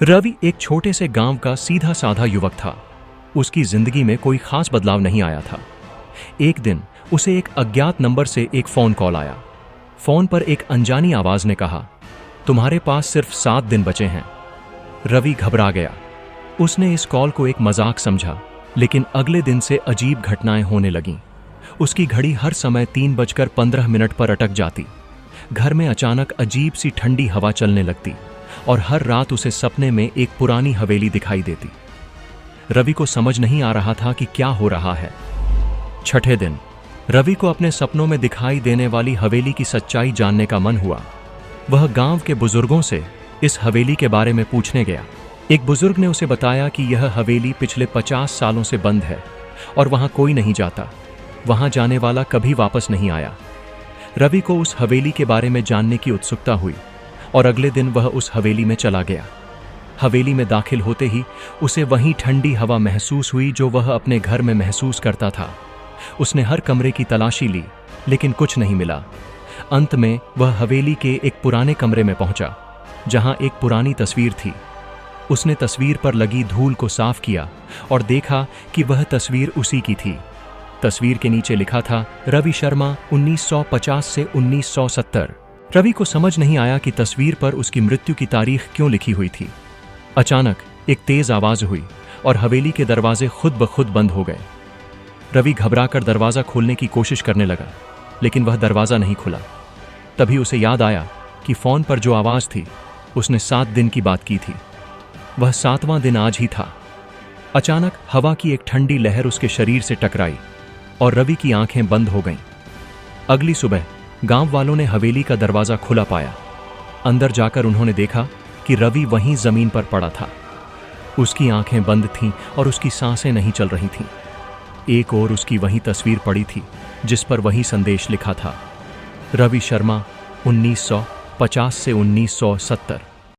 रवि एक छोटे से गांव का सीधा साधा युवक था। उसकी जिंदगी में कोई खास बदलाव नहीं आया था। एक दिन उसे एक अज्ञात नंबर से एक फोन कॉल आया। फोन पर एक अनजानी आवाज ने कहा, तुम्हारे पास सिर्फ 7 दिन बचे हैं। रवि घबरा गया। उसने इस कॉल को एक मजाक समझा, लेकिन अगले दिन से अजीब घटनाएं होने लगीं। उसकी घड़ी हर समय 3:15 पर अटक जाती। घर में अचानक अजीब सी ठंडी हवा चलने लगती और हर रात उसे सपने में एक पुरानी हवेली दिखाई देती। रवि को समझ नहीं आ रहा था कि क्या हो रहा है। छठे दिन रवि को अपने सपनों में दिखाई देने वाली हवेली की सच्चाई जानने का मन हुआ। वह गांव के बुजुर्गों से इस हवेली के बारे में पूछने गया। एक बुजुर्ग ने उसे बताया कि यह हवेली पिछले 50 सालों से बंद है और वहां कोई नहीं जाता। वहां जाने वाला कभी वापस नहीं आया। रवि को उस हवेली के बारे में जानने की उत्सुकता हुई और अगले दिन वह उस हवेली में चला गया। हवेली में दाखिल होते ही उसे वही ठंडी हवा महसूस हुई जो वह अपने घर में महसूस करता था। उसने हर कमरे की तलाशी ली, लेकिन कुछ नहीं मिला। अंत में वह हवेली के एक पुराने कमरे में पहुंचा, जहां एक पुरानी तस्वीर थी। उसने तस्वीर पर लगी धूल को साफ किया और देखा कि वह तस्वीर उसी की थी। तस्वीर के नीचे लिखा था, रवि शर्मा 1950 से 1970। रवि को समझ नहीं आया कि तस्वीर पर उसकी मृत्यु की तारीख क्यों लिखी हुई थी। अचानक एक तेज आवाज हुई और हवेली के दरवाजे खुद ब खुद बंद हो गए। रवि घबराकर दरवाजा खोलने की कोशिश करने लगा, लेकिन वह दरवाजा नहीं खुला। तभी उसे याद आया कि फोन पर जो आवाज थी, उसने 7 दिन की बात की थी। वह 7वां दिन आज ही था। अचानक हवा की एक ठंडी लहर उसके शरीर से टकराई और रवि की आंखें बंद हो गईं। अगली सुबह गांव वालों ने हवेली का दरवाजा खुला पाया। अंदर जाकर उन्होंने देखा कि रवि वहीं जमीन पर पड़ा था। उसकी आंखें बंद थीं और उसकी सांसें नहीं चल रही थीं। एक और उसकी वही तस्वीर पड़ी थी, जिस पर वही संदेश लिखा था, रवि शर्मा 1950 से 1970।